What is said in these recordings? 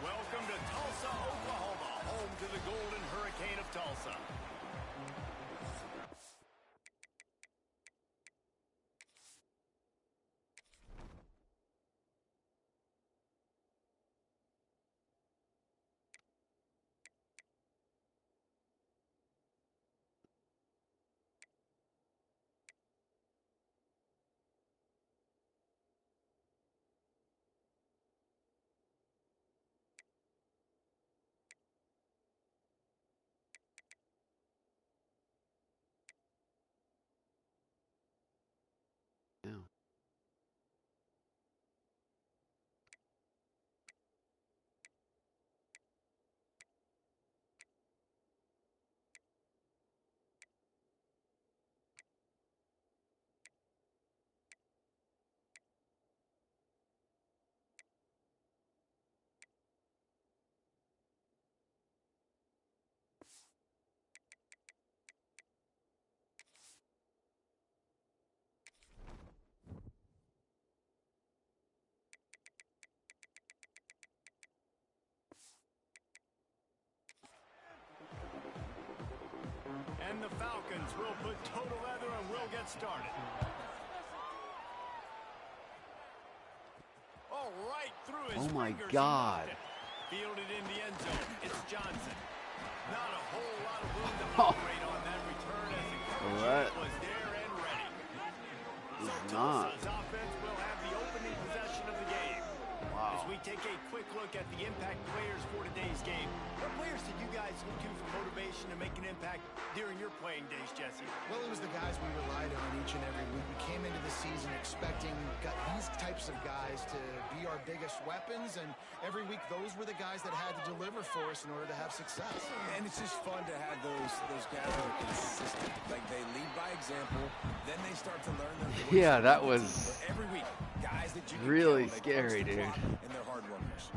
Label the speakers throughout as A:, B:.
A: Welcome to Tulsa, Oklahoma, home to the Golden Hurricane of Tulsa.
B: Yeah.
A: And the Falcons will put total leather and will get started. All right, through his
B: Oh my
A: fingers,
B: God.
A: Fielded in the end zone. It's Johnson. Not a whole lot of room to operate on that return as the coverage was there and ready. So Tulsa's offense will have the opening possession of the game.
B: Wow.
A: As we take a quick look at the impact players for today's game, what players did you guys look to for motivation to make an impact during your playing days, Jesse?
C: Well, it was the guys we relied on each and every week. We came into the season expecting these types of guys to be our biggest weapons, and every week those were the guys that had to deliver for us in order to have success.
D: And it's just fun to have those guys that are consistent. Like, they lead by example, then they start to learn their voice.
B: Yeah, that was
D: every week, guys that you can
B: really
D: count,
B: scary, dude.
D: And they're hard workers.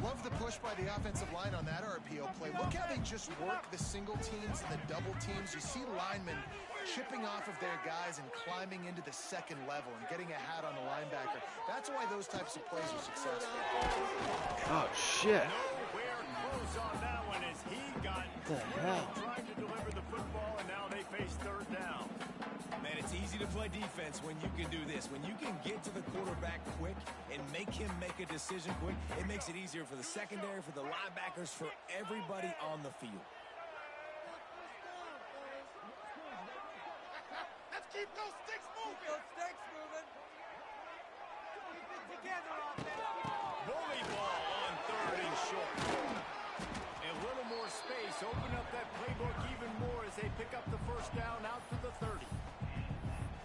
C: Love the push by the offensive line on that RPO play. Look how they just work the single teams and the double teams. You see linemen chipping off of their guys and climbing into the second level and getting a hat on the linebacker. That's why those types of plays are successful.
B: Oh shit.
A: Nowhere close on that one as he got
B: What the hell?
A: trying to deliver the football, and now they face third down.
D: Man, it's easy to play defense when you can do this. When you can get to the quarterback quick and make him make a decision quick, it makes it easier for the secondary, for the linebackers, for everybody on the field.
E: Let's keep those sticks moving. Those sticks moving. Keep it together on that.
A: Bully ball on third and short. A little more space. Open up that playbook even more as they pick up the first down out to the 30.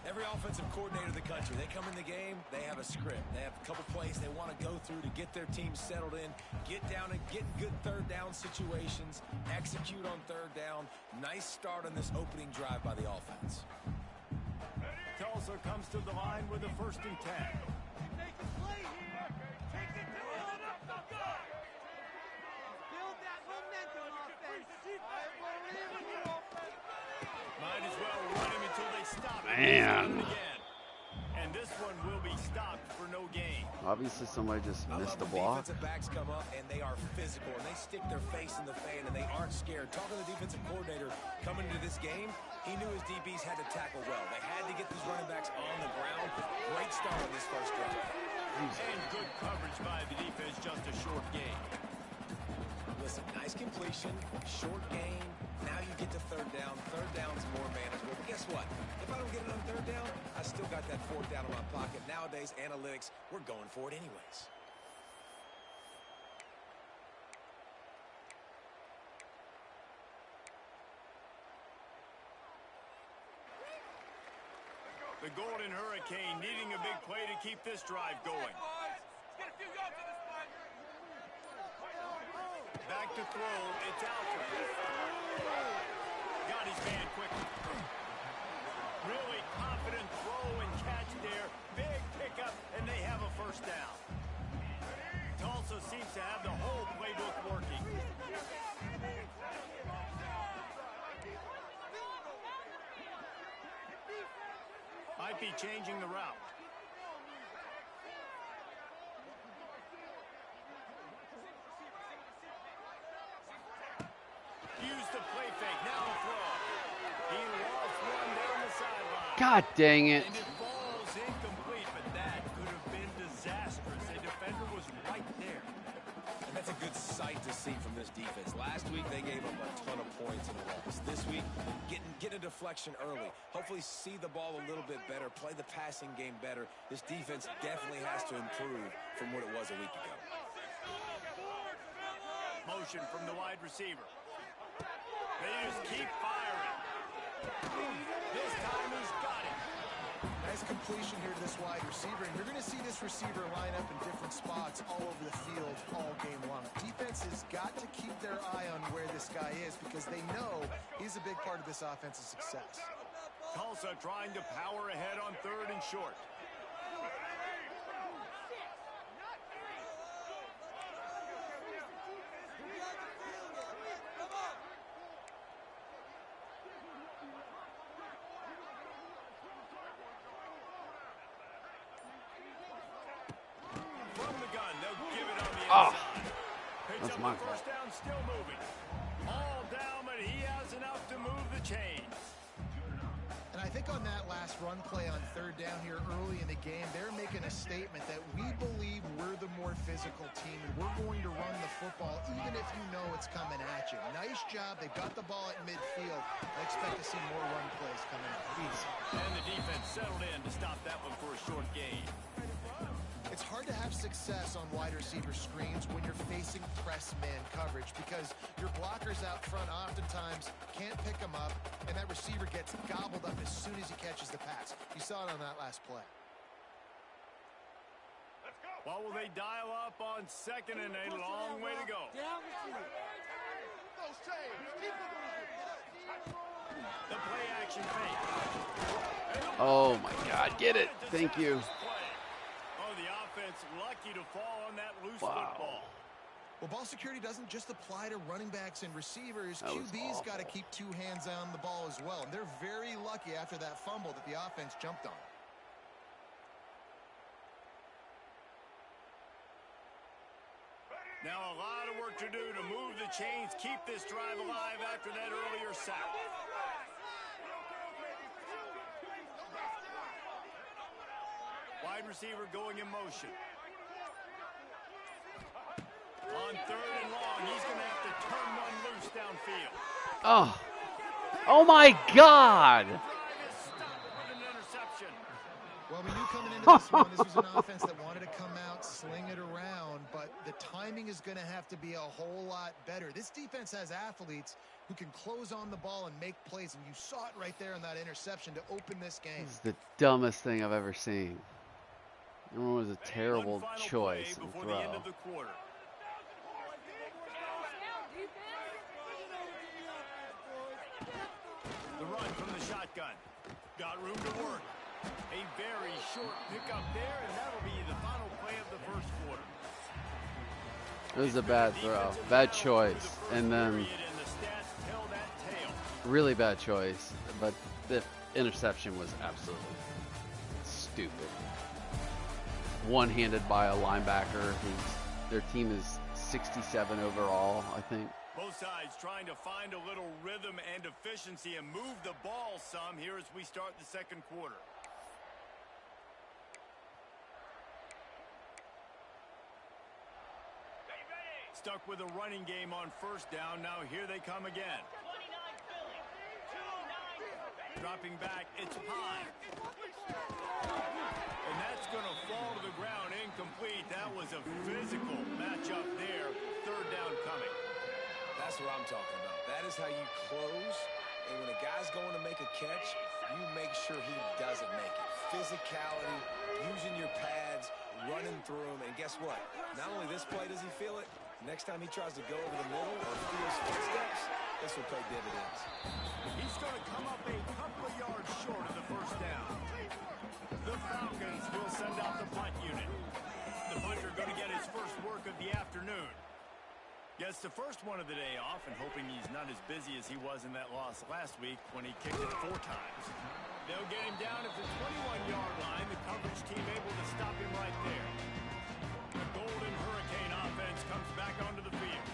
D: Every offensive coordinator in the country, they come in the game, they have a script. They have a couple plays they want to go through to get their team settled in, get down and get good third down situations, execute on third down. Nice start on this opening drive by the offense.
A: Tulsa comes to the line with a 1st and 10.
E: Take a play here. Take it to the build that momentum offense. I believe in you, offense.
A: Might as well run him until they stop him.
B: Man.
A: Again. And this one will be stopped for no gain.
B: Obviously somebody just missed the block.
D: Defensive backs come up and they are physical and they stick their face in the fan and they aren't scared. Talking to the defensive coordinator coming into this game, he knew his DBs had to tackle well. They had to get these running backs on the ground. Great start on this first drive.
A: And good coverage by the defense, just a short gain.
D: Listen, nice completion, short gain. Now you get to third down. Third down's more manageable. But guess what? If I don't get it on third down, I still got that fourth down in my pocket. Nowadays, analytics, we're going for it anyways.
A: The Golden Hurricane needing a big play to keep this drive going.
E: Get a few yards on this one.
A: Back to throw, it's Tlsa. Got his man quickly. Really confident throw and catch there. Big pickup, and they have a first down. Tulsa seems to have the whole playbook working. Might be changing the route.
B: God dang it.
A: And it falls incomplete, but that could have been disastrous. A defender was right there.
D: And that's a good sight to see from this defense. Last week, they gave up a ton of points in a loss. This week, get a deflection early. Hopefully see the ball a little bit better, play the passing game better. This defense definitely has to improve from what it was a week ago.
A: Motion from the wide receiver. They just keep firing. This time he's got it.
C: Nice completion here to this wide receiver, and you're going to see this receiver line up in different spots all over the field all game long. Defense has got to keep their eye on where this guy is because they know he's a big part of this offense's success.
A: Tlsa trying to power ahead on 3rd and short. From the gun, they'll give it on the inside. Picks
B: That's
A: up
B: my
A: the
B: fault.
A: first down, still moving. All down, but he has enough to move the chains.
C: And I think on that last run play on 3rd down here early in the game, they're making a statement that we believe we're the more physical team and we're going to run the football even if you know it's coming at you. Nice job. They got the ball at midfield. I expect to see more run plays coming up.
A: And the defense settled in to stop that one for a short gain.
C: It's hard to have success on wide receiver screens when you're facing press man coverage because your blockers out front oftentimes can't pick them up, and that receiver gets gobbled up as soon as he catches the pass. You saw it on that last play.
A: Well, will they dial up on 2nd and a long way to go?
E: Down the field.
A: The play action fake.
B: Oh my God, get it. Thank you.
A: Oh, the offense lucky to fall on that loose
B: Wow.
A: football.
C: Well, ball security doesn't just apply to running backs and receivers.
B: That was
C: QB's got to
B: awful.
C: keep 2 hands on the ball as well. And they're very lucky after that fumble that the offense jumped on.
A: Now a lot of work to do to move the chains, keep this drive alive after that earlier sack. Wide receiver going in motion. On 3rd and long, he's going to have to turn one loose downfield.
B: Oh. Oh my God.
A: Drive is stopped with an interception.
C: Well, we knew coming into this one, this was an offense that wanted to come out, sling it around, but the timing is going to have to be a whole lot better. This defense has athletes who can close on the ball and make plays, and you saw it right there in that interception to open this game.
B: This is the dumbest thing I've ever seen. It was a terrible
A: One final
B: choice
A: play
B: and
A: before the end
B: throw.
A: of the quarter. The run from the shotgun. Got room to work. A very short pickup there, and that'll be the final play of the first quarter.
B: It was a bad throw. Bad choice. And then
A: And the stats tell that tale.
B: really bad choice. But the interception was absolutely stupid. One-handed by a linebacker. Their team is 67 overall, I think.
A: Both sides trying to find a little rhythm and efficiency and move the ball some here as we start the second quarter. Stuck with a running game on 1st down. Now here they come again. Dropping back, it's high. And that's going to fall to the ground incomplete. That was a physical matchup there. 3rd down coming.
D: That's what I'm talking about. That is how you close. And when a guy's going to make a catch, you make sure he doesn't make it. Physicality, using your pads, running through them. And guess what? Not only this play does he feel it, next time he tries to go over the middle or feels footsteps, this will pay dividends.
A: He's going to come up a couple of yards short of the 1st down. The Falcons will send out the punt unit. The punter going to get his first work of the afternoon. Gets the first one of the day off and hoping he's not as busy as he was in that loss last week when he kicked it 4 times. They'll get him down at the 21-yard line. The coverage team able to stop him right there. The Golden Hurricane offense comes back onto the field.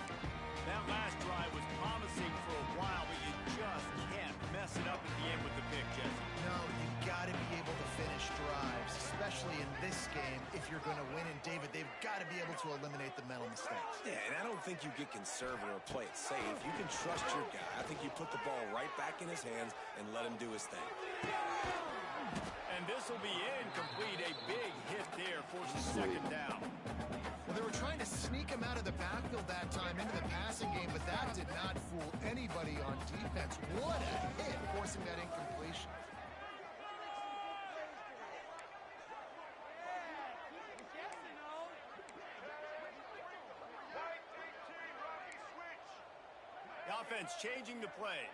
A: That last drive was promising for a while, but you just can't mess it up at the end with the pick, Jesse.
C: No, you got you're going to win. And, David, they've got to be able to eliminate the mental mistakes.
D: Yeah, and I don't think you get conservative or play it safe. You can trust your guy. I think you put the ball right back in his hands and let him do his thing.
A: And this will be incomplete. A big hit there forces second down.
C: Well, they were trying to sneak him out of the backfield that time into the passing game, but that did not fool anybody on defense. What a hit, forcing that incompletion.
A: The offense changing the play.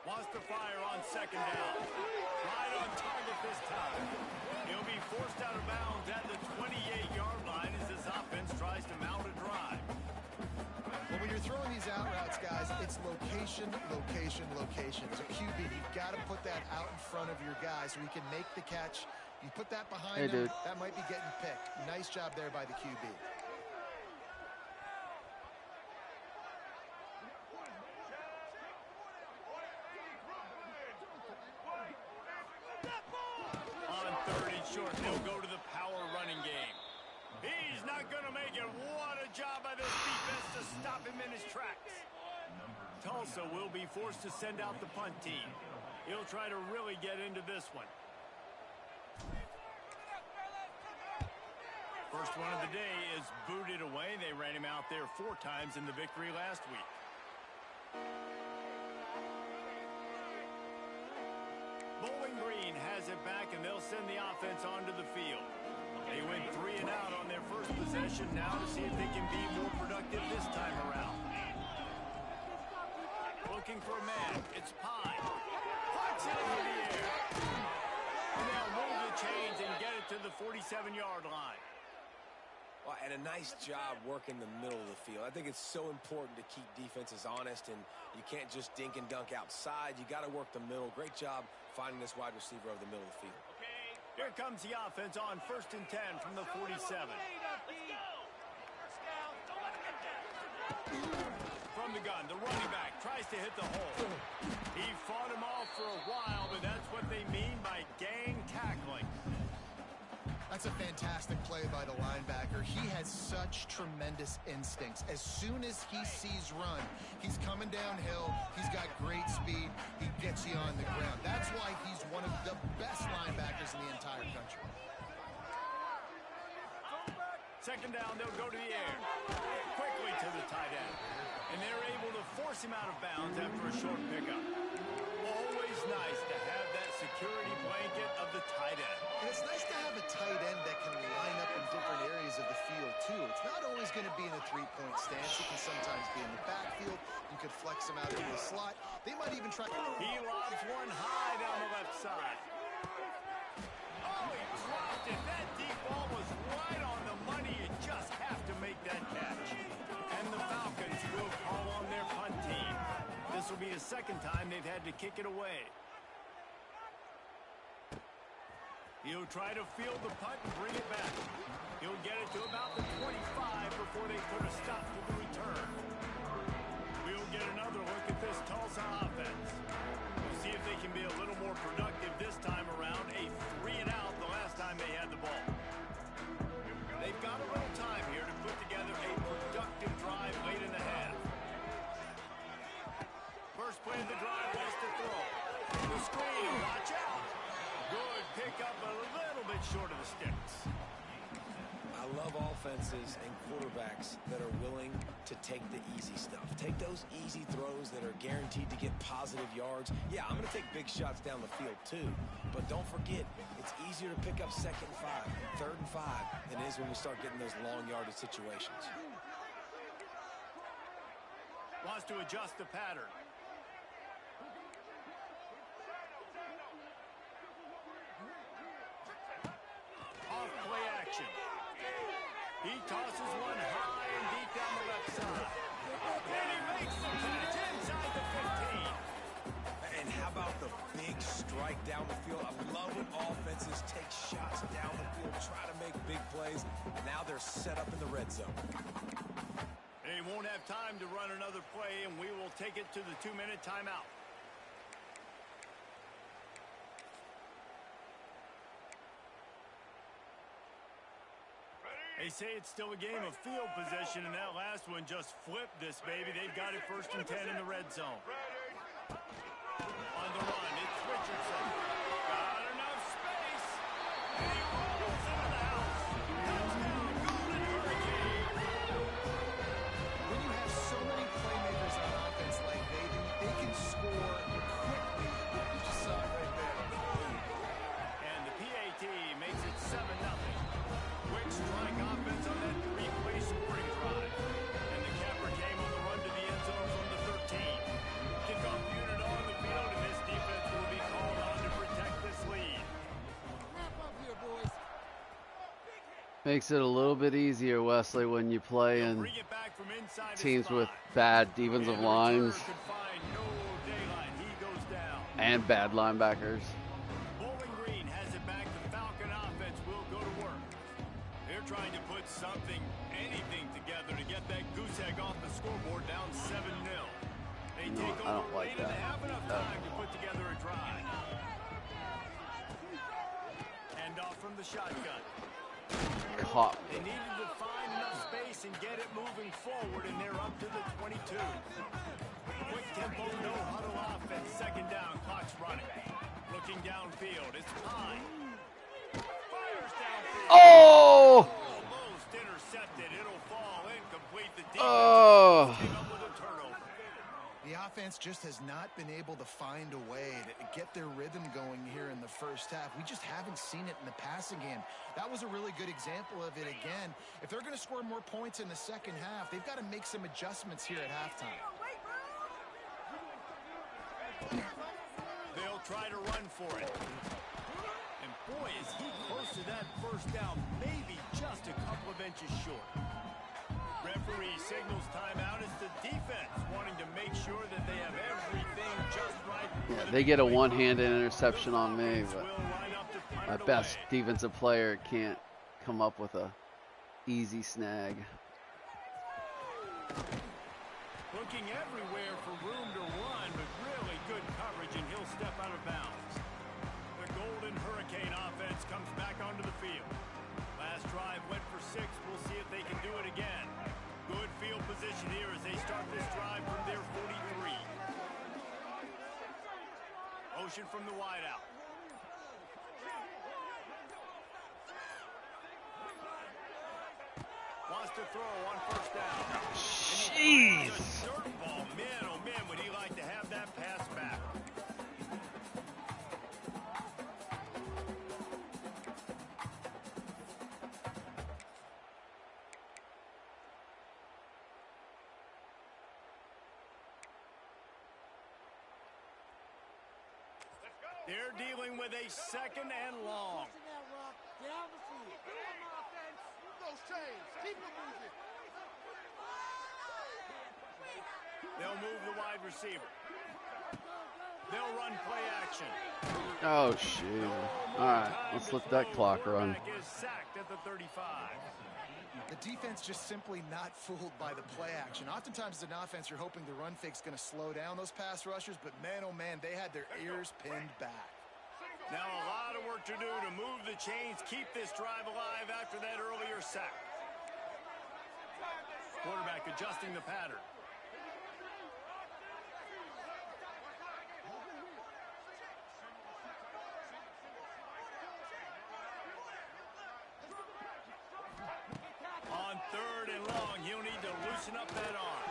A: Wants to fire on second down. Right on target this time. He'll be forced out of bounds at the 28-yard line as his offense tries to mount a drive.
C: Well, when you're throwing these out routes, guys, it's location, location, location. As a QB, you've got to put that out in front of your guy so he can make the catch. You put that behind him, that might be getting picked. Nice job there by the QB.
A: On third and short, they'll go to the power running game. He's not going to make it. What a job by this defense to stop him in his tracks. Tulsa will be forced to send out the punt team. He'll try to really get into this one. First one of the day is booted away. They ran him out there 4 times in the victory last week. Bowling Green has it back, and they'll send the offense onto the field. They went 3 and out on their first possession. Now to see if they can be more productive this time around. Looking for a man. It's Pine. Puts it into the air. And they'll move the chains and get it to the 47-yard line.
D: Well, and a nice job working the middle of the field. I think it's so important to keep defenses honest, and you can't just dink and dunk outside. You got to work the middle. Great job finding this wide receiver over the middle of the field.
A: Here comes the offense on 1st and 10 from the 47. From the gun, the running back tries to hit the hole. He fought him off for a while, but that's what they mean by gang tackling.
C: That's a fantastic play by the linebacker. He has such tremendous instincts. As soon as he sees run, he's coming downhill. He's got great speed. He gets you on the ground. That's why he's one of the best linebackers in the entire country.
A: Second down, they'll go to the air. Quickly to the tight end. And they're able to force him out of bounds after a short pickup. Always nice to have that security blanket of the tight end.
C: And it's nice to have a tight end that can line up in different areas of the field, too. It's not always going to be in a three-point stance. It can sometimes be in the backfield. You could flex him out into the slot. They might even try.
A: He lobs one high down the left side. Oh, he dropped it. That deep ball was right on the money. You just have to make that catch. And the Falcons will call on their punt team. This will be the second time they've had to kick it away. He'll try to field the punt and bring it back. He'll get it to about the 25 before they put a stop to the return. We'll get another look at this Tulsa offense. We'll see if they can be a little more productive this time around. A 3 and out the last time they had the ball. They've got a little time here to put together a productive drive late in the half. First play of the drive was to throw. The screen, watch out. Good pick up a little bit short of the sticks.
D: I love offenses and quarterbacks that are willing to take the easy stuff. Take those easy throws that are guaranteed to get positive yards. Yeah, I'm going to take big shots down the field too. But don't forget, it's easier to pick up 2nd and 5, 3rd and 5 than it is when we start getting those long yardage situations.
A: Wants to adjust the pattern. Off-play action. He tosses one high and deep down the left side. And he makes the catch inside the 15.
D: And how about the big strike down the field? I love when offenses take shots down the field, try to make big plays. Now they're set up in the red zone.
A: They won't have time to run another play, and we will take it to the 2-minute timeout. They say it's still a game of field possession, and that last one just flipped this baby. They've got it 1st and 10 in the red zone. On the run, it's Richardson. Got enough space. And he rolls into the house. Touchdown, Golden Hurricane.
C: When you have so many playmakers on offense like they do, they can score quickly. You just saw it right there.
A: And the PAT makes it 7-0. Quick strike offense on that 3-play scoring drive. And the capper came on the run to the end zone from the 13. Kickoff unit on the field, and this defense will be called on to protect this lead.
E: Wrap up here, boys.
B: Makes it a little bit easier, Wesley, when you play
A: They'll
B: in
A: bring it back from inside his
B: teams with
A: 5.
B: bad defensive
A: And the
B: lines
A: returner could find no daylight. He goes down.
B: and bad linebackers.
A: Bowling Green has it back. The Falcon offense will go to work. They're trying to put anything together to get that goose egg off the scoreboard down 7-0. They
B: No,
A: take
B: I
A: over
B: don't like
A: late and
B: that.
A: they have enough time to put together a drive. Hand off from the shotgun.
B: Caught
A: They
B: me.
A: needed to find enough space and get it moving forward, and they're up to the 22. Quick tempo, no huddle offense. 2nd down, clock's running. Looking downfield, it's Pine. Fires downfield.
B: Oh!
A: Almost intercepted. It'll fall incomplete. The defense
B: Oh!
A: came up with a turnover.
C: The offense just has not been able to find a way to get their rhythm going here in the first half. We just haven't seen it in the passing game. That was a really good example of it again. If they're going to score more points in the second half, they've got to make some adjustments here at halftime.
A: They'll try to run for it. And boy, is he close to that first down, maybe just a couple of inches short. Referee signals timeout. It's the defense wanting to make sure that they have everything just right.
B: Yeah, they get a one-handed interception on me, but my best defensive player can't come up with a easy snag.
A: Looking everywhere for room to run, but really good coverage, and he'll step out of bounds. The Golden Hurricane offense comes back onto the field. Last drive went for 6. We'll see if they can do it again. Good field position here as they start this drive from their 43. Motion from the wideout. Wants to throw on 1st down.
B: Jeez!
A: It's a dirt ball. Man, oh man, would he like to have that pass back. They're dealing with a 2nd and long.
E: Down the field. Move those chains. Keep them moving.
A: They'll move the wide receiver. They'll run play action.
B: Oh, shoot. All right, let's let that clock run.
A: Quarterback is sacked at the 35.
C: The defense just simply not fooled by the play action. Oftentimes as an offense, you're hoping the run fake's going to slow down those pass rushers, but man, oh man, they had their ears pinned back.
A: Now a lot of work to do to move the chains, keep this drive alive after that earlier sack. Quarterback adjusting the pattern. On 3rd and long, he'll need to loosen up that arm.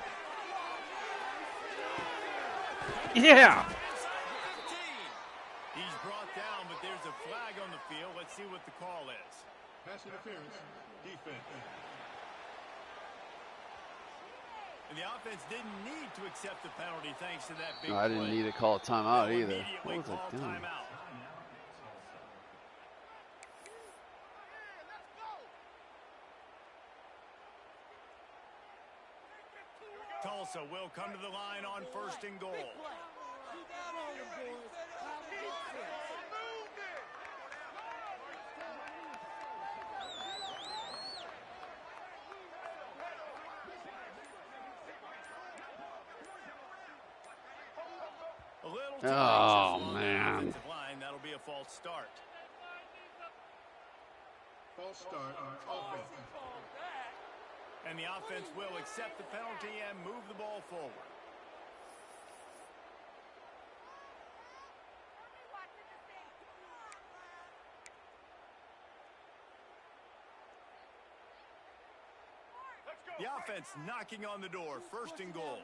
B: Yeah!
A: He's brought down, but there's a flag on the field. Let's see what the call is.
F: Pass interference, defense.
A: And the offense didn't need to accept the penalty thanks to that big
B: No, I didn't
A: play.
B: need to call a timeout
A: They'll
B: either.
A: immediately
B: What was
A: call
B: I doing?
A: timeout. Tulsa will come to the line on 1st and goal.
E: Keep that on them, boys. Time to get set.
A: little too
B: Oh,
A: anxious along the
B: man.
A: offensive line. That'll be a false start.
F: False start on offense.
A: And the offense will accept the penalty and move the ball forward. The offense knocking on the door. First and goal.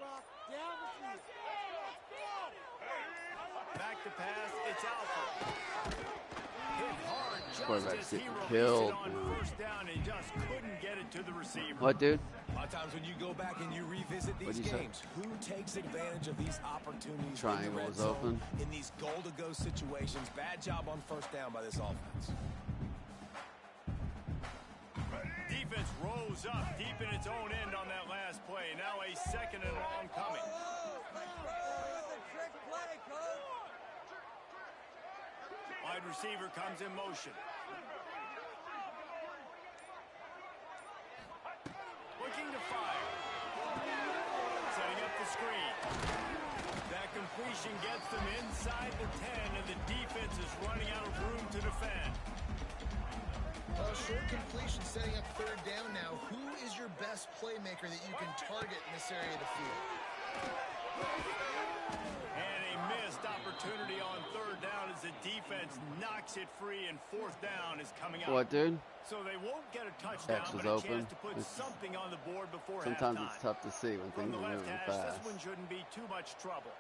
A: Back to pass. It's Alford. Hit hard just
B: Quarterback's
A: as he
B: getting
A: released
B: killed,
A: it on
B: man.
A: first down and just couldn't get it to the receiver.
B: What, dude?
D: A lot of times when you go back and you revisit these
B: What'd you say?
D: games, who takes advantage of these opportunities in
B: Triangle
D: the red
B: was
D: zone,
B: open.
D: in these goal-to-go situations? Bad job on first down by this offense.
A: Defense rose up deep in its own end on that last play. Now a second and long coming. Wide receiver comes in motion. Looking to fire. Setting up the screen. That completion gets them inside the 10, and the defense is running out of room to defend.
C: Short completion setting up third down now. Who is your best playmaker that you can target in this area of the field?
A: And a missed opportunity on third down as the defense knocks it free, and fourth down is coming up.
B: What, dude?
A: So they won't get a touchdown,
B: X is
A: but a
B: open.
A: chance to put something on the board before
B: Sometimes
A: halftime.
B: it's tough to see when
A: From
B: things
A: the
B: are
A: left
B: moving
A: hash,
B: fast.
A: this one shouldn't be too much trouble.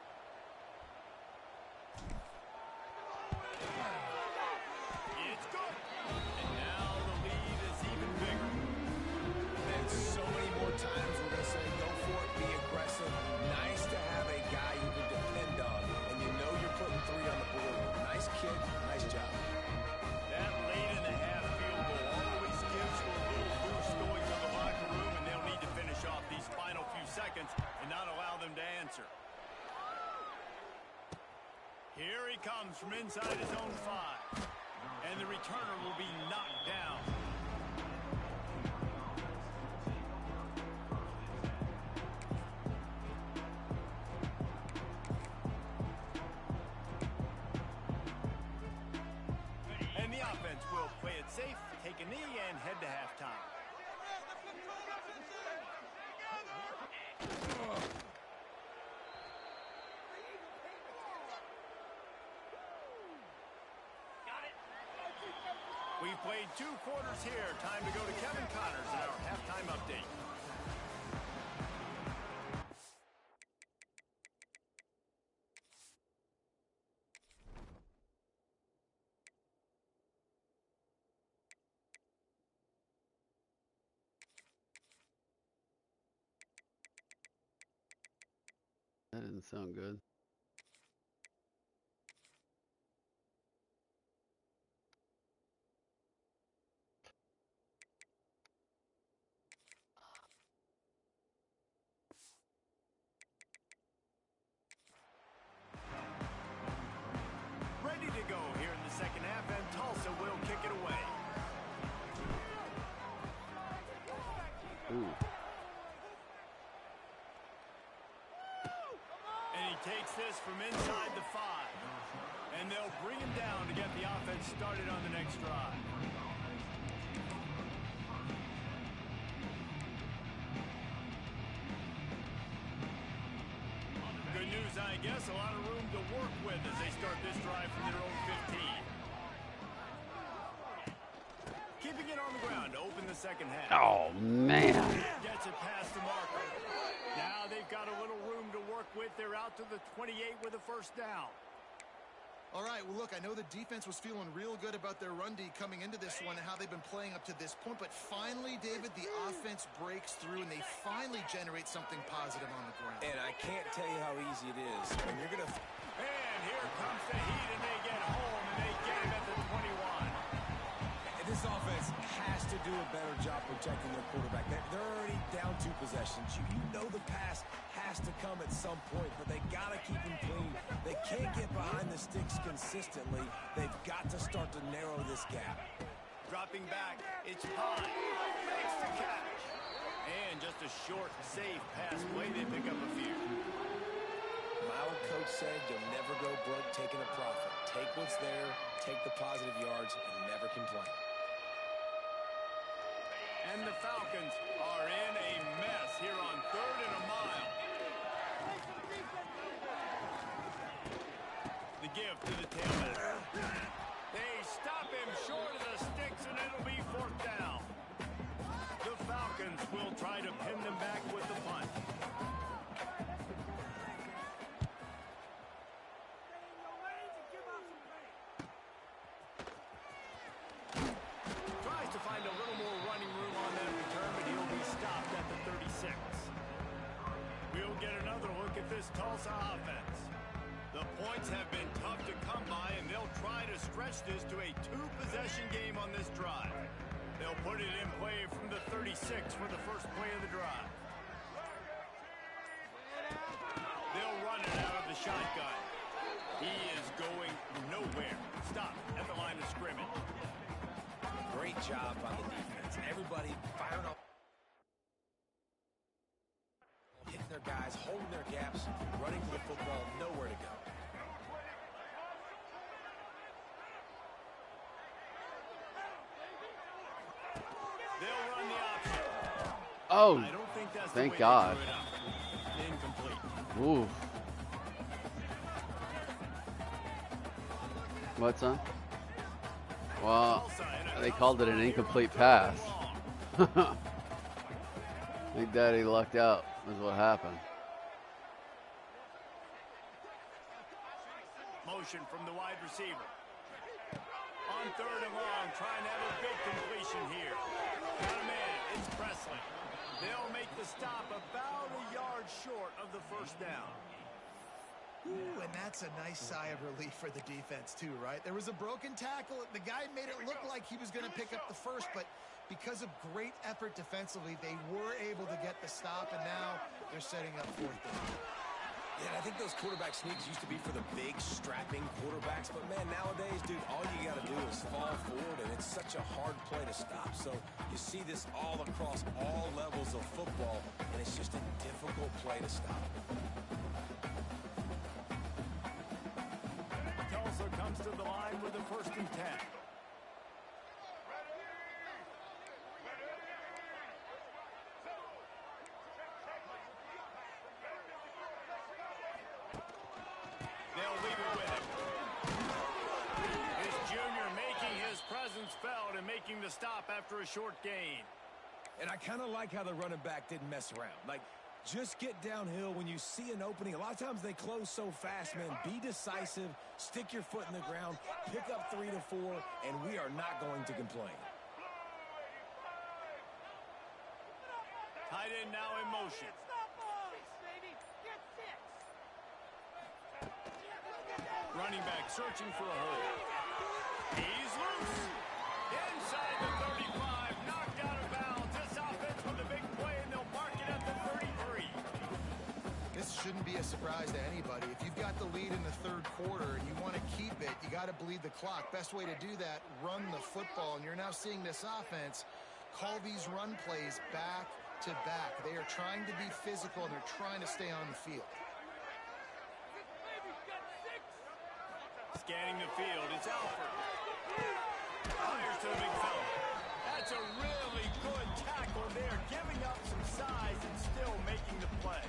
A: It's good. And now the lead is even bigger.
D: And so many more times we're going to say, go for it, be aggressive. Nice to have a guy you can depend on, and you know you're putting three on the board. Nice kick, nice job.
A: That late in the half field goal always gives you a little boost going to the locker room, and they'll need to finish off these final few seconds and not allow them to answer. Here he comes from inside his own 5. And the returner will be knocked down. And the offense will play it safe, take a knee, and head to halftime. We've played 2 quarters here. Time to go to Kevin Connors in our halftime update.
B: That didn't sound good.
A: Ready to go here in the second half, and Tulsa will kick it away.
B: Ooh.
A: And he takes this from inside the 5. And they'll bring him down to get the offense started on the next drive. Good news, I guess. A lot of room to work with as they start this drive from their own 15. Keeping it on the ground to open the second half.
B: Oh, man.
A: Gets it past the marker. Now they've got a little room to work with. They're out to the 28 with a first down.
C: All right, well, look, I know the defense was feeling real good about their run D coming into this one and how they've been playing up to this point, but finally, David, the offense breaks through and they finally generate something positive on the ground.
D: And I can't tell you how easy it is. When you're going to...
A: And here comes the heat, and they get home, and they get him at the 21.
D: This offense has to do a better job protecting their quarterback. They're already down 2 possessions. You know the pass has to come at some point, but they got to keep him clean. They can't get behind the sticks consistently. They've got to start to narrow this gap.
A: Dropping back, it's Pine. Makes the catch. And just a short, safe pass play. They pick up a few.
D: My old coach said you'll never go broke taking a profit. Take what's there, take the positive yards, and never complain.
A: And the Falcons are in a mess here on 3rd and a mile. The give to the tailback. They stop him short of the sticks, and it'll be 4th down. The Falcons will try to pin them back with the punt. Tries to find a little more running room on that return, but he'll be stopped at the 36. We'll get another look at this Tulsa offense. The points have been tough to come by, and they'll try to stretch this to a 2-possession game on this drive. They'll put it in play from the 36 for the first play of the drive. They'll run it out of the shotgun. He is going nowhere. Stop at the line of scrimmage.
D: Great job by the defense. Everybody firing off. Hitting their guys, holding their gaps, running to the football, nowhere to go.
A: They'll run the option.
B: Oh,
A: I don't think that's
B: thank
A: the way
B: God.
A: They drew it up. Incomplete.
B: Ooh. What, son? Well, they called it an incomplete pass. I think Daddy lucked out is what happened.
A: Motion from the wide receiver. On 3rd and long, trying to have a big completion here. Got a man, it's Presley. They'll make the stop about a yard short of the 1st down.
C: Ooh, and that's a nice sigh of relief for the defense too, right? There was a broken tackle. The guy made it look like he was going to pick up the first, but because of great effort defensively, they were able to get the stop, and now they're setting up 4th down.
D: Yeah, I think those quarterback sneaks used to be for the big, strapping quarterbacks. But, man, nowadays, dude, all you got to do is fall forward, and it's such a hard play to stop. So you see this all across all levels of football, and it's just a difficult play to stop.
A: Tulsa comes to the line with a 1st and 10. They'll leave it with him. His junior making his presence felt and making the stop after a short gain.
D: And I kind of like how the running back didn't mess around. Like, just get downhill when you see an opening. A lot of times they close so fast, man. Be decisive, stick your foot in the ground, pick up 3 to 4, and we are not going to complain.
A: Tight end now in motion. Running back searching for a hole. He's loose. Inside the 35, knocked out of bounds. This offense with a big play, and they'll mark it at the 33.
C: This shouldn't be a surprise to anybody. If you've got the lead in the 3rd quarter and you want to keep it, you got to bleed the clock. Best way to do that, run the football. And you're now seeing this offense call these run plays back to back. They are trying to be physical, and they're trying to stay on the field.
A: Scanning the field, it's Alford. Fires to the big fella. That's a really good tackle there, giving up some size and still making the play.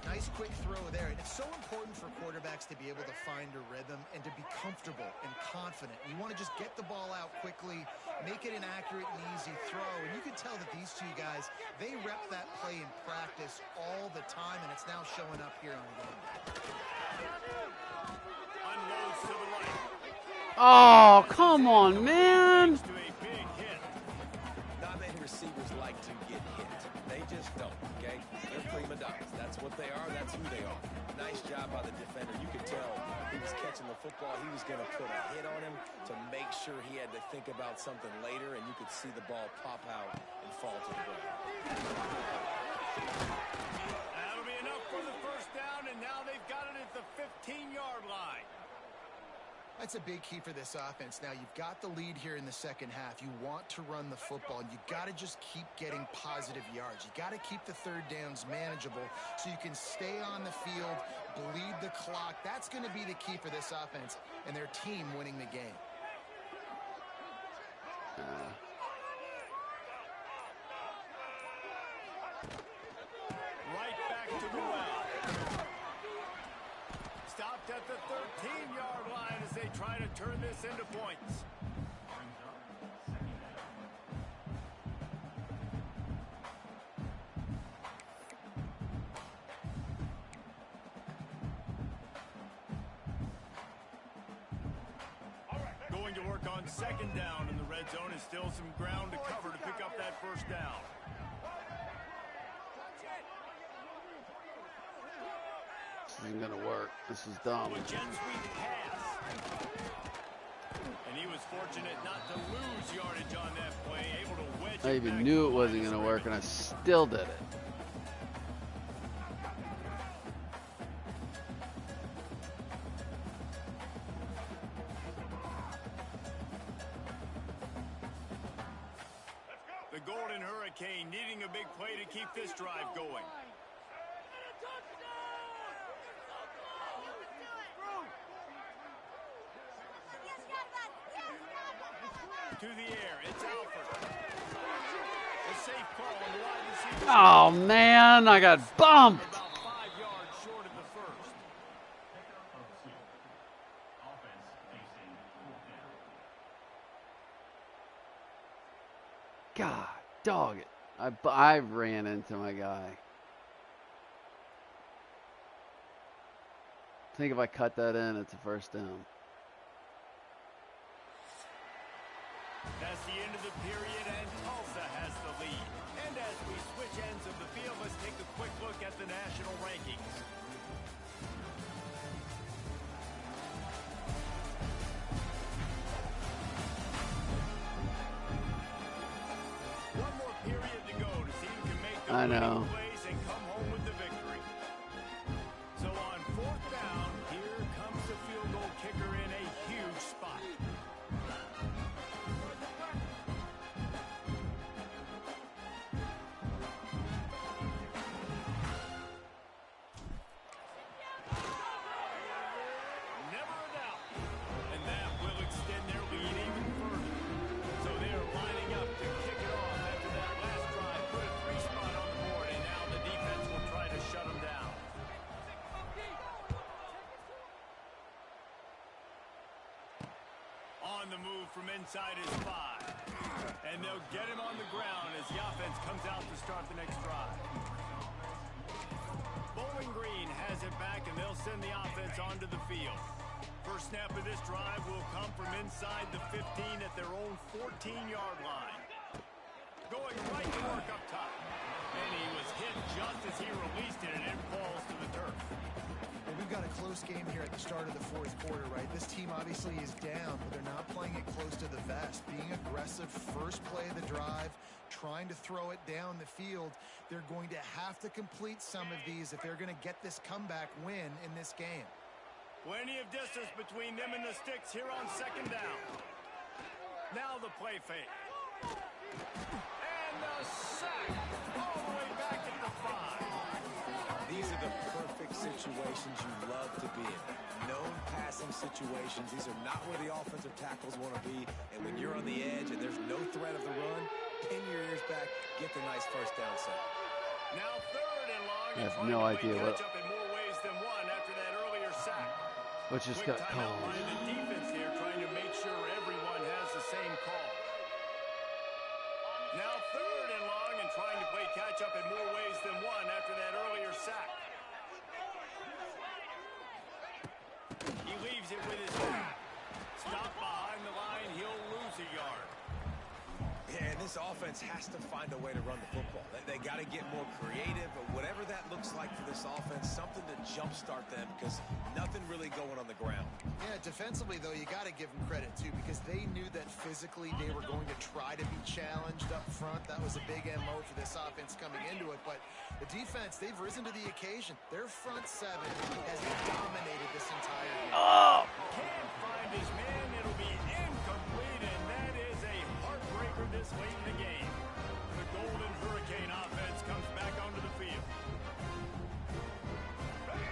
C: Nice quick throw there. And it's so important for quarterbacks to be able to find a rhythm and to be comfortable and confident. You want to just get the ball out quickly, make it an accurate and easy throw. And you can tell that these two guys, they rep that play in practice all the time, and it's now showing up here on game day.
A: Unloads to the right.
B: Oh, come on, man.
A: To a big hit.
D: Not many receivers like to get hit. They just don't, okay? They're prima donnas. That's what they are. That's who they are. Nice job by the defender. You could tell he was catching the football. He was going to put a hit on him to make sure he had to think about something later, and you could see the ball pop out and fall to the ground.
A: That'll be enough for the 1st down, and now they've got it at the 15-yard line.
C: That's a big key for this offense. Now, you've got the lead here in the second half. You want to run the football, and you got to just keep getting positive yards. You got to keep the third downs manageable so you can stay on the field, bleed the clock. That's going to be the key for this offense and their team winning the game.
A: Right back to the well. Stopped at the 13-yard line as they try to turn this into points. Going to work on second down in the red zone is still some ground to cover to pick up that first down.
B: This isn't gonna work. This is dumb.
A: A jet sweep pass. And he was fortunate not to lose yardage on that play, able to wedge
B: I
A: it
B: even
A: back
B: knew
A: to
B: it
A: the
B: wasn't
A: line
B: gonna
A: of
B: work, and I still did it.
A: The Golden Hurricane needing a big play to keep this drive going. To the air, it's Alford. A safe call on the wide receiver.
B: Oh man, I got bumped.
A: About 5 yards short of the first.
B: God, dog it. I ran into my guy. I think if I cut that in, it's a first down.
A: That's the end of the period, and Tlsa has the lead. And as we switch ends of the field, let's take a quick look at the national rankings. One more period to go to see who can make the
B: I know.
A: winning plays and come home with the victory. So on fourth down, here comes the field goal kicker in a huge spot. Never a doubt. And that will extend their lead even further. So they are lining up to kick it off after that last drive. Put a 3-spot on the board, and now the defense will try to shut them down. On the move from inside his 5. And they'll get him on the ground as the offense comes out to start the next drive. Bowling Green has it back, and they'll send the offense onto the field. First snap of this drive will come from inside the 15 at their own 14-yard line. Going right to work up top. And he was hit just as he released it, and it falls to the turf.
C: Well, we've got a close game here at the start of the fourth quarter, right? This team obviously is down, but they're not playing it close to the vest. Being aggressive, first play of the drive, trying to throw it down the field. They're going to have to complete some of these if they're going to get this comeback win in this game.
A: Plenty of distance between them and the sticks here on second down. Now the play fake. And the sack all the way back at the 5.
D: These are the perfect situations you love to be in. Known passing situations. These are not where the offensive tackles want to be. And when you're on the edge and there's no threat of the run, pin your ears back, get the nice first down set.
A: Now third and long.
B: I have no idea what.
A: Catch up in more ways than one after that earlier sack.
B: What just
A: Quick
B: got
A: timeout
B: called?
A: by the defense here, trying to make sure everyone has the same call. Now third and long, and trying to play catch up in more ways than one after that earlier sack. He leaves it with his back. Stop behind the line, he'll lose a yard.
D: Yeah, and this offense has to find a way to run the football. They got to get more creative, but whatever that looks like for this offense, something to jumpstart them because nothing really going on the ground.
C: Yeah, defensively, though, you got to give them credit, too, because they knew that physically they were going to try to be challenged up front. That was a big MO for this offense coming into it. But the defense, they've risen to the occasion. Their front seven has dominated this entire game.
A: Can't find grabbed his man. It'll be incomplete, and that is a heartbreaker this late in the game. The Golden Hurricane offense comes back onto the field.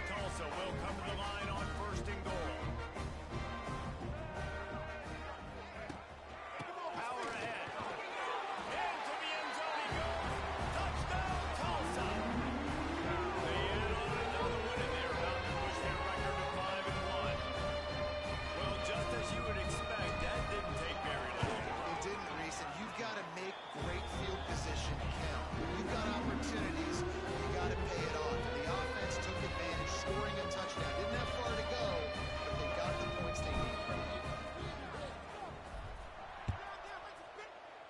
A: Tulsa will come to the line on 1st and goal. Power ahead. Into the end zone he goes. Touchdown, Tulsa. They add on another one, and they're about to push their record to 5-1. Well, just as you would expect, that didn't take very long.
C: It didn't, Reese, and you've got to make great field position count. When you've got opportunities, you got to pay it off. And the offense took advantage, scoring a touchdown. Didn't have far to go, but they got the points they need.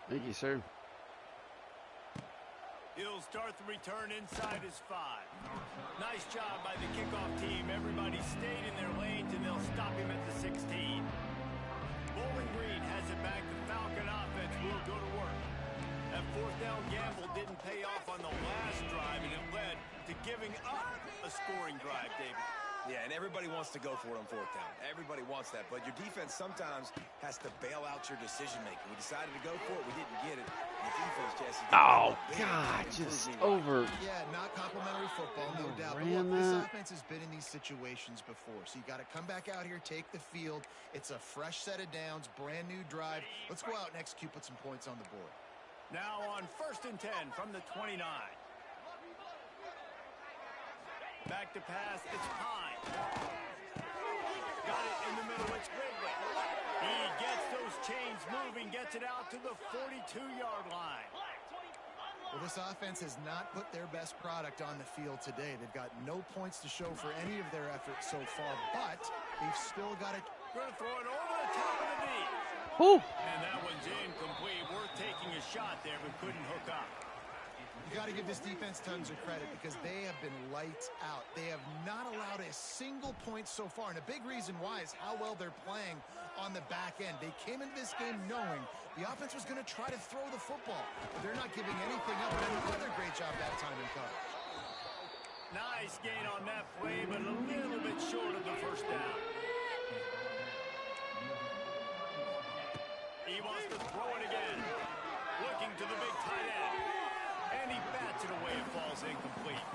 B: Thank you, sir.
A: He'll start the return inside his 5. Nice job by the kickoff team. Everybody stayed in their lanes, and they'll stop him at the 16. Bowling Green has it back. The Falcon offense will go to work. That 4th down gamble didn't pay off on the last drive, and it led to giving up a scoring drive, David.
D: Yeah, and everybody wants to go for it on 4th down. Everybody wants that, but your defense sometimes has to bail out your decision-making. We decided to go for it. We didn't get it. The defense, Jesse.
B: Oh, God, just over.
C: Yeah, not complimentary football, no doubt. But
B: Ran
C: look, this
B: that.
C: offense has been in these situations before, so you got to come back out here, take the field. It's a fresh set of downs, brand new drive. Let's go out and execute, put some points on the board.
A: Now on 1st and 10 from the 29. Back to pass, it's Pine. Got it in the middle, it's Wrigley. He gets those chains moving, gets it out to the 42-yard line.
C: Well, this offense has not put their best product on the field today. They've got no points to show for any of their efforts so far, but they've still got it.
A: Going to throw it over the top of the knee.
B: Whew.
A: And that one's incomplete. Worth taking a shot there, but couldn't hook up.
C: You got to give this defense tons of credit because they have been lights out. They have not allowed a single point so far, and a big reason why is how well they're playing on the back end. They came into this game knowing the offense was going to try to throw the football, but they're not giving anything up. And another great job that time in coverage.
A: Nice gain on that play, but a little bit short of the 1st down. He wants to throw it again. Looking to the big tight end. And he bats it away. It falls incomplete.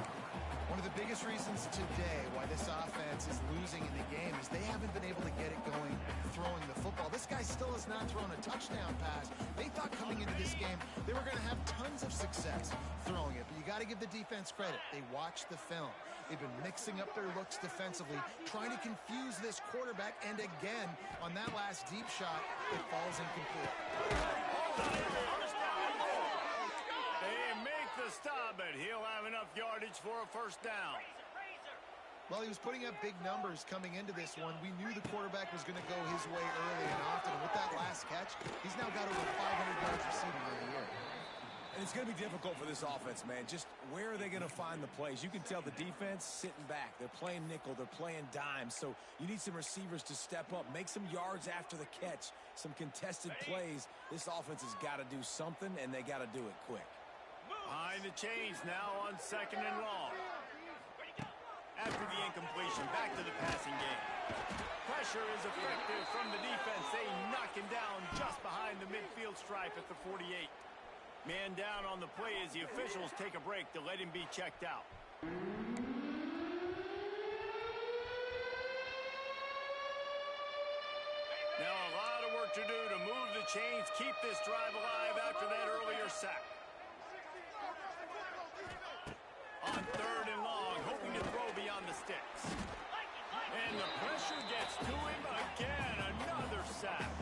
C: One of the biggest reasons today why this offense is losing in the game is they haven't been able to get it going throwing the football. This guy still has not thrown a touchdown pass. They thought coming into this game they were going to have tons of success throwing it, but you got to give the defense credit. They watched the film. They've been mixing up their looks defensively, trying to confuse this quarterback, and again, on that last deep shot, it falls incomplete.
A: They make the stop, but he'll have enough yardage for a 1st down.
C: Well, he was putting up big numbers coming into this one. We knew the quarterback was going to go his way early and often. And with that last catch, he's now got over 500 yards receiving in the year.
D: And it's going to be difficult for this offense, man. Just where are they going to find the plays? You can tell the defense sitting back. They're playing nickel. They're playing dime. So you need some receivers to step up, make some yards after the catch, some contested plays. This offense has got to do something, and they got to do it quick.
A: Behind the chains now on 2nd and long. After the incompletion, back to the passing game. Pressure is effective from the defense. They knock him down just behind the midfield stripe at the 48. Man down on the play as the officials take a break to let him be checked out. Now a lot of work to do to move the chains, keep this drive alive after that earlier sack. On 3rd and long, hoping to throw beyond the sticks. And the pressure gets to him again. Another sack.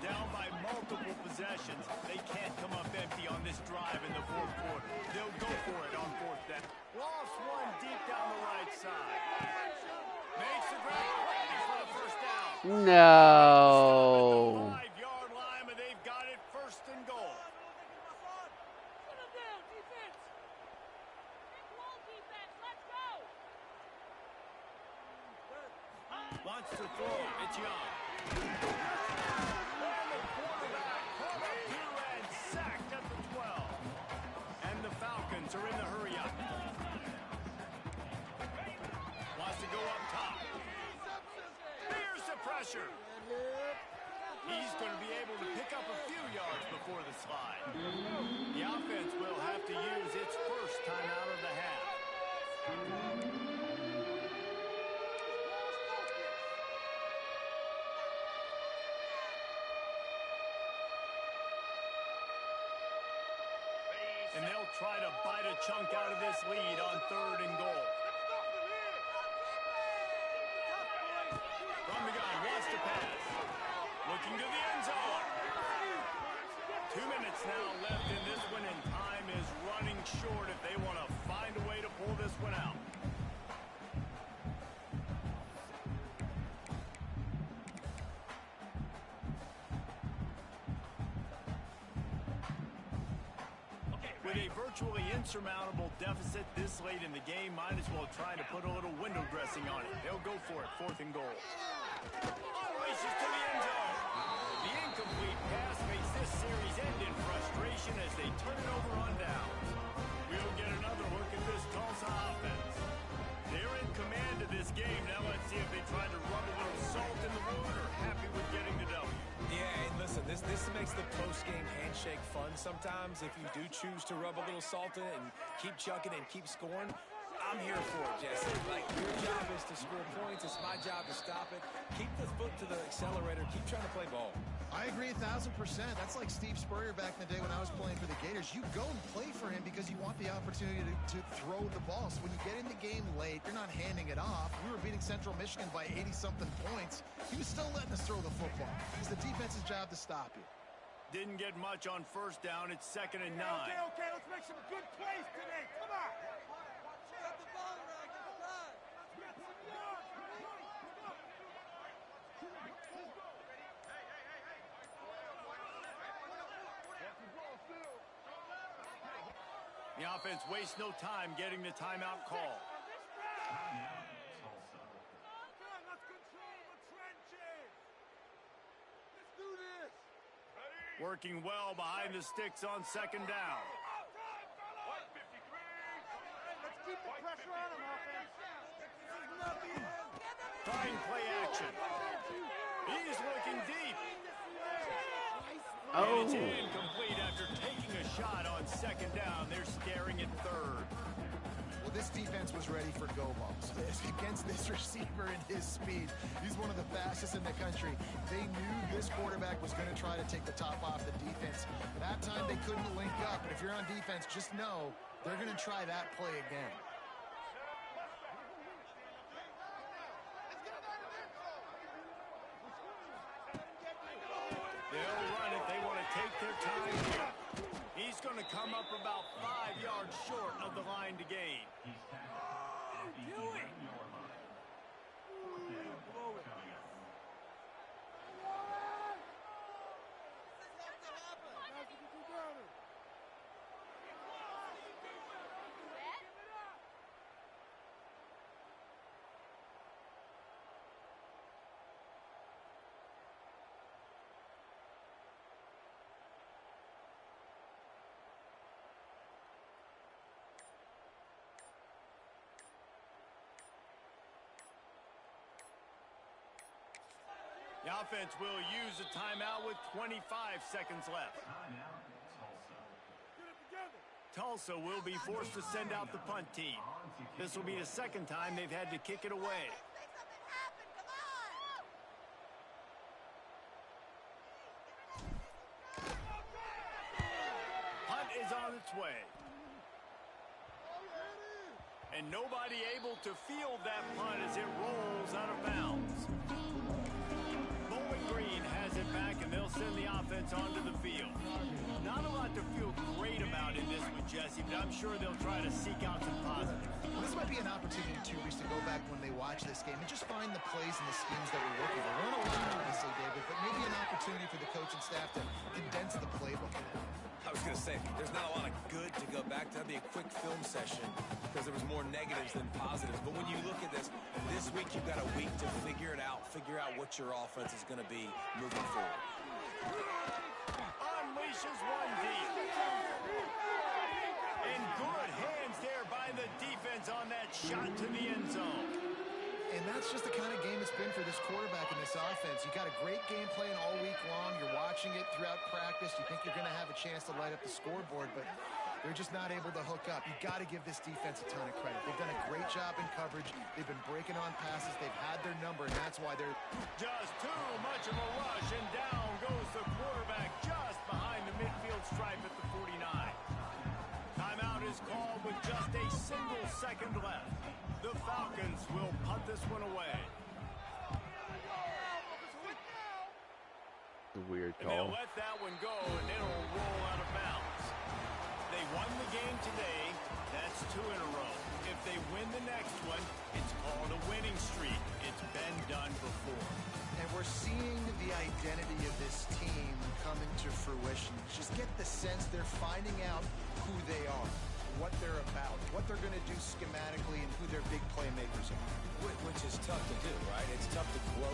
A: Down by multiple possessions. They can't come up empty on this drive in the 4th quarter. They'll go for it on 4th down. Lost one deep down the right side. Makes the grab for the 1st down.
B: No.
A: 5-yard line, but they've got it 1st and goal. Wants to throw. It's Young. And the quarterback broke through and sacked at the 12. And the Falcons are in the hurry up. Wants to go up top. Here's the pressure. He's going to be able to pick up a few yards before the slide. The offense will have to use its first timeout of the half. And they'll try to bite a chunk out of this lead on 3rd and goal. From the gun, wants to pass. Looking to the end zone. 2 minutes now left in this one, and time is running short if they want to find a way to pull this one out. With a virtually insurmountable deficit this late in the game, might as well try to put a little window dressing on it. They'll go for it, 4th and goal. Races to the end zone. The incomplete pass makes this series end in frustration as they turn it over on downs. We'll get another look at this Tulsa offense. They're in command of this game. Now let's see if they try to rub a little salt in the wound or happy with getting the W.
D: Yeah, and listen, this makes the post-game handshake fun sometimes. If you do choose to rub a little salt in it and keep chucking and keep scoring, I'm here for it, Jesse. Like, your job is to score points. It's my job to stop it. Keep the foot to the accelerator. Keep trying to play ball.
C: I agree 1,000%. That's like Steve Spurrier back in the day when I was playing for the Gators. You go and play for him because you want the opportunity to throw the ball. So when you get in the game late, you're not handing it off. We were beating Central Michigan by 80-something points. He was still letting us throw the football. It's the defense's job to stop you.
A: Didn't get much on 1st down. It's 2nd and 9.
E: Okay, let's make some good plays today. Come on. Get the ball around. Get the line. Get some yards.
A: The offense wastes no time getting the timeout call.
E: Come on, let's control the trenches. Let's do this.
A: Working well behind the sticks on 2nd down.
E: Let's keep the pressure on him, offense. This is not the end.
A: Trying play action. He's looking deep.
B: Oh.
A: And it's incomplete after taking a shot on 2nd down. They're staring at 3rd.
C: Well, this defense was ready for go balls. Against this receiver and his speed, he's one of the fastest in the country. They knew this quarterback was going to try to take the top off the defense. That time they couldn't link up, but if you're on defense, just know they're going to try that play again.
A: They'll run it. They want to take their time here. He's going to come up about 5 yards short of the line to gain. The offense will use a timeout with 25 seconds left. Tulsa will be forced to send out the punt team. This will be the 2nd time they've had to kick it away. Punt is on its way. And nobody able to field that punt as it rolls out of bounds. Green has it back, and they'll send the offense onto the field. Not a lot to feel great about in this one, Jesse, but I'm sure they'll try to seek out some positives.
C: Well, this might be an opportunity, too, Reese, to go back when they watch this game and just find the plays and the schemes that we're working with. We're on a line, obviously, David, but maybe an opportunity for the coaching staff to condense the playbook.
D: I was going to say, there's not a lot of good to go back to. That'd be a quick film session because there was more negatives than positives. But when you look at this week you've got a week to figure it out, figure out what your offense is going to be moving forward.
A: Unleashes one deep. And good hands there by the defense on that shot to the end zone.
C: And that's just the kind of game it's been for this quarterback and this offense. You got a great game plan all week long. You're watching it throughout practice. You think you're going to have a chance to light up the scoreboard, but they're just not able to hook up. You got to give this defense a ton of credit. They've done a great job in coverage. They've been breaking on passes. They've had their number, and that's why they're
A: just too much of a rush, and down goes the quarterback just behind the midfield stripe at the 49. Timeout is called with just a single second left. The Falcons will punt this one away.
B: It's a weird
A: And they'll
B: call.
A: let that one go, and it'll roll out of bounds. They won the game today. That's 2 in a row. If they win the next one, it's called a winning streak. It's been done before.
C: And we're seeing the identity of this team come into fruition. Just get the sense they're finding out who they are, what they're about, what they're going to do schematically, and who their big playmakers are.
D: Which is tough to do, right? It's tough to grow